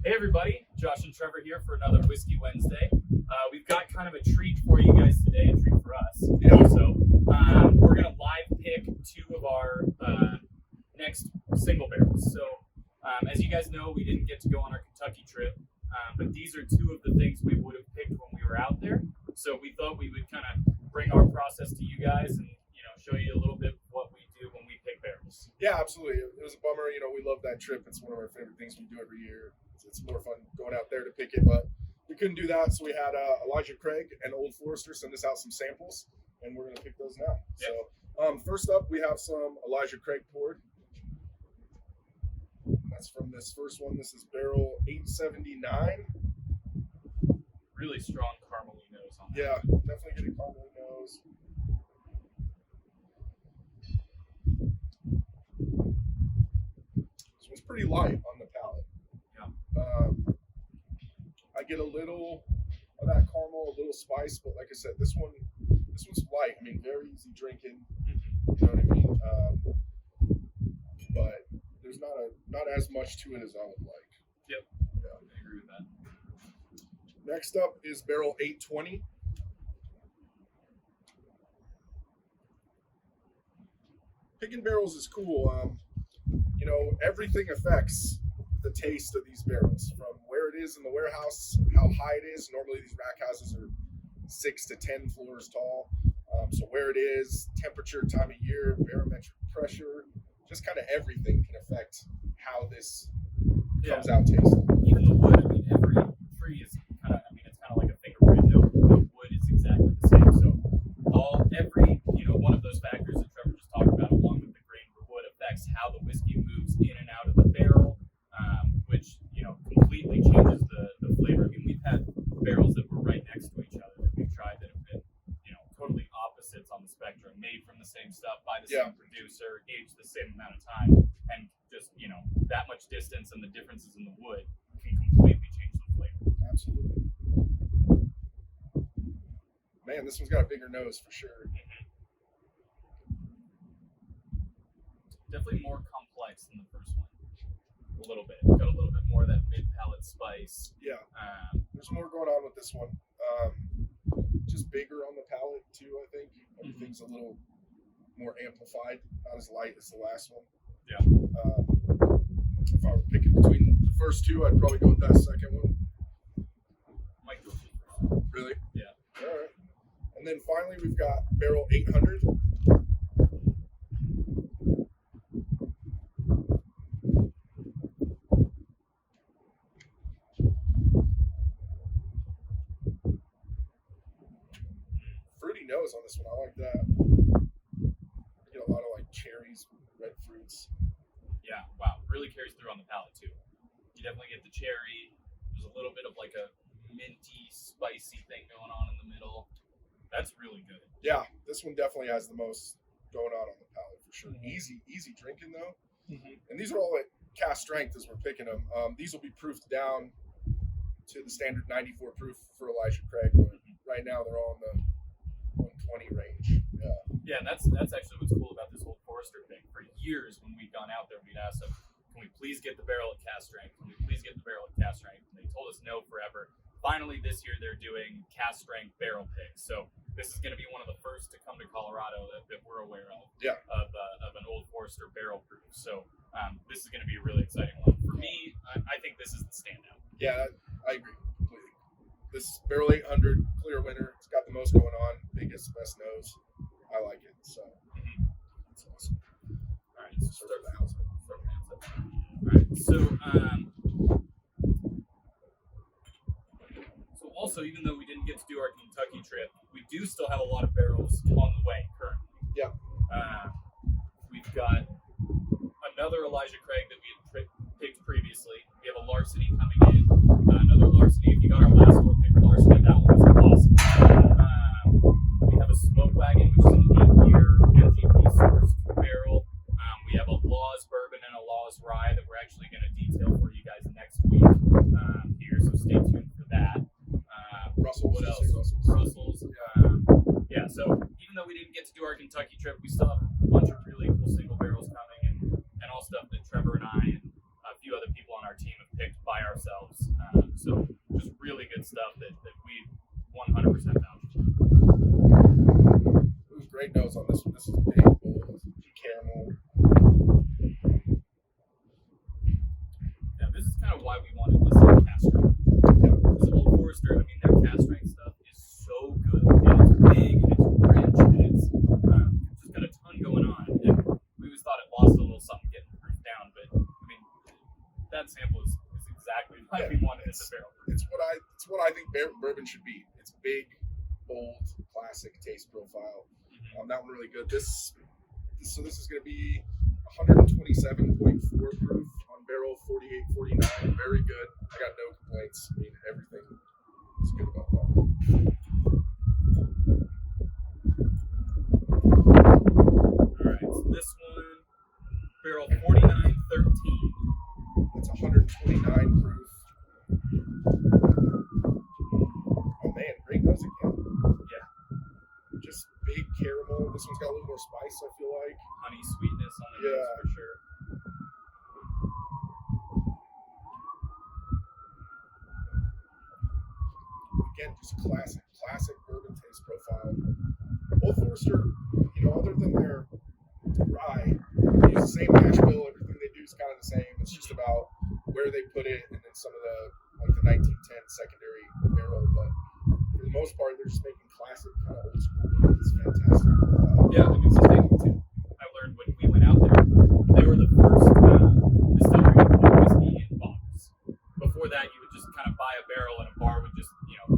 Hey everybody, Josh and Trevor here for another Whiskey Wednesday. We've got kind of a treat for you guys today, a treat for us. Also, we're going to live pick two of our next single barrels. So, as you guys know, we didn't get to go on our Kentucky trip, but these are two of the things we would have picked when we were out there. So we thought we would kind of bring our process to you guys and show you a little bit what we do when we pick barrels. Yeah, absolutely. It was a bummer. We love that trip. It's one of our favorite things we do every year. It's more fun going out there to pick it, but we couldn't do that. So we had Elijah Craig and Old Forester send us out some samples, and we're going to pick those now. Yep. So first up, we have some Elijah Craig poured. That's from this first one. This is barrel 879. Really strong caramely nose on that. Yeah, definitely getting caramely nose. This one's pretty light on the palate. I get a little of that caramel, a little spice, but like I said, this one's light. Very easy drinking. You know what I mean? But there's not as much to it as I would like. Yep. Yeah, I agree with that. Next up is barrel 820. Picking barrels is cool. Everything affects the taste of these barrels, from where it is in the warehouse, how high it is. Normally these rack houses are 6 to 10 floors tall. So where it is, temperature, time of year, barometric pressure, just kind of everything can affect how this comes out tasting. Even the wood, every tree is kind of, it's kind of like a fingerprint. No wood is exactly the same. So every one of those factors that Trevor just talked about, along with the grain of wood, affects how the whiskey moves in and out of the barrel, which completely changes the flavor. We've had barrels that were right next to each other that we've tried that have been totally opposites on the spectrum, made from the same stuff by the same producer, aged the same amount of time, and just that much distance and the differences in the wood can completely change the flavor. Absolutely. Man, this one's got a bigger nose for sure. Definitely more complex than the first one. A little bit. Got a little bit more of that mid-palate spice. Yeah. There's more going on with this one. Just bigger on the palate too, I think. Everything's a little more amplified, not as light as the last one. Yeah. If I were picking between the first two, I'd probably go with that second one. Might go first. Really? Yeah. All right. And then finally, we've got barrel 800. Fruity nose on this one. I like that. I get a lot of cherries, red fruits. Yeah, wow. Really carries through on the palate too. You definitely get the cherry. There's a little bit of a minty, spicy thing going on in the middle. That's really good. Yeah, this one definitely has the most going on the palate for sure. Easy drinking though. And these are all at cast strength as we're picking them. These will be proofed down to the standard 94 proof for Elijah Craig, but right now they're all in the 120 range. Yeah, and that's actually what's cool about this Old Forester thing. For years when we'd gone out there, we'd asked them, can we please get the barrel at cast strength? Can we please get the barrel at cast strength? And they told us no forever. Finally, this year they're doing cast strength barrel picks. So this is going to be one of the first to come to Colorado that we're aware of. Yeah. Of an Old Forester barrel proof. So this is going to be a really exciting one. For me, I think this is the standout. Yeah, I agree completely. This barrel 800 clear winner. It's got the most going on. Biggest, best nose. I like it. So that's awesome. All right, so start the house. All right, so also, even though we didn't get to do our Kentucky trip, we do still have a lot of barrels on the way currently. Yeah. We've got another Elijah Craig that we had picked previously. We have a Larceny coming in. Another Larceny. If you got our last one, pick Larceny. That one was awesome. We have a Smoke Wagon, which is an 8-year MGP sourced barrel. We have a Laws Bourbon and a Laws Rye that we're actually going to detail for you guys next week here, so stay tuned for that. Russell's. What else? Russell's. Yeah, so even though we didn't get to do our Kentucky trip, we still have a bunch of really cool single barrels coming and all stuff that Trevor and I and a few other people on our team have picked by ourselves. So just really good stuff that we 100% vouch for. Ooh, great nose on this one. This is big, bold, caramel. Yeah, this is kind of why we wanted this cast strength. Yeah. Because Old Forester, I mean, their cast strength stuff is so good. And it's big and it's rich and it's just got a ton going on. And we always thought it lost a little something getting the proof down, but I mean, that sample is exactly why we wanted it in the barrel. It's what I think bourbon should be. It's big, bold, classic taste profile. That one really good. This is going to be 127.4 proof on barrel, 48.49. Very good. I got no complaints. I mean, everything is good about that. All right, so this one, barrel 4913. It's 129 proof. Oh man, great nose again. Yeah. Just big caramel. This one's got a little more spice, I feel like. Honey sweetness on the Yeah. nose for sure. Again, just classic bourbon taste profile. Old Forester, other than their rye, they use the same mash bill. Everything they do is kind of the same. It's just about where they put it and then some of the 1910 secondary barrel. But for the most part, they're just making classic kind of old school bourbon. It's fantastic. Yeah, I mean, it's the thing too. I learned when we went out there, they were the first distillery to put whiskey in bottles. Before that, you would just kind of buy a barrel and a bar would just,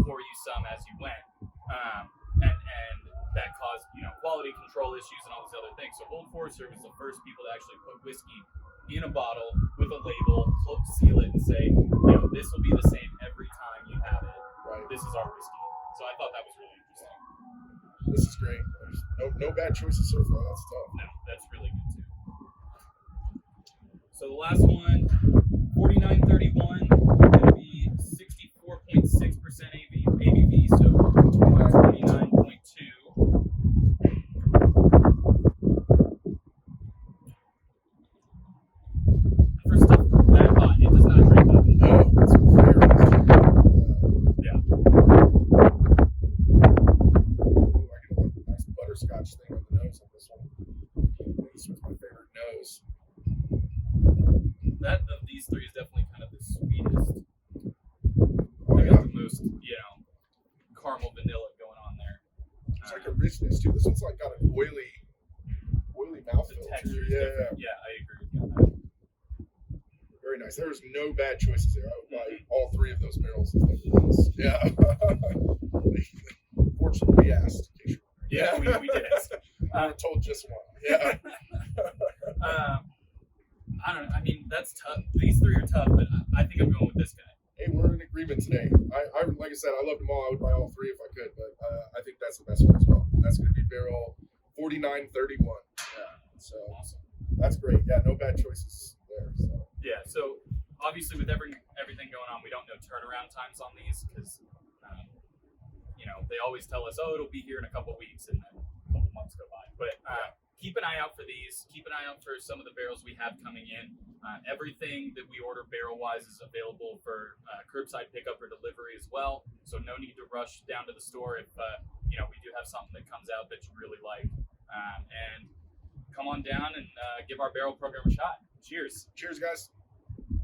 pour you some as you went. And that caused, quality control issues and all these other things. So Old Forester was the first people to actually put whiskey in a bottle with a label, seal it, and say, this will be the same every time you have it. Right. This is our whiskey. So I thought that was really interesting. This is great. There's no bad choices so far. That's tough. No, that's really good too. So the last one, 4931, going to be 64.6% ABV, so 29.2. For stuff that hot, it does not drink up. No, it's very Yeah. Ooh, I get a nice butterscotch thing on the nose on this one. This one's my favorite nose. That of these three is definitely kind of the sweetest. Oh, I yeah. got the most, caramel vanilla going on there. It's like a richness too. This one's like got an oily The mouthfeel texture too. is Yeah, different. Yeah, I agree with you on that. very nice. There's no bad choices there. I would buy all three of those barrels if they were this. Yeah. Fortunately, we asked. In case you were wondering. Yeah, we did ask. We were told just one. Yeah. I don't know. I mean, that's tough. These three are tough, but I think I'm going with this guy. Hey, we're in agreement today. I like I said, I loved them all. I would buy all three if I could, but I think that's the best one as well. And that's going to be barrel 4931. Yeah. So Awesome. that's great. Yeah, no bad choices there. So Yeah. So obviously, with everything going on, we don't know turnaround times on these because, they always tell us, oh, it'll be here in a couple weeks, and then a couple months go by. But keep an eye out for these. Keep an eye out for some of the barrels we have coming in. Everything that we order barrel-wise is available for curbside pickup or delivery as well. So no need to rush down to the store if we do have something that comes out that you really like. And come on down and give our barrel program a shot. Cheers. cheers, guys.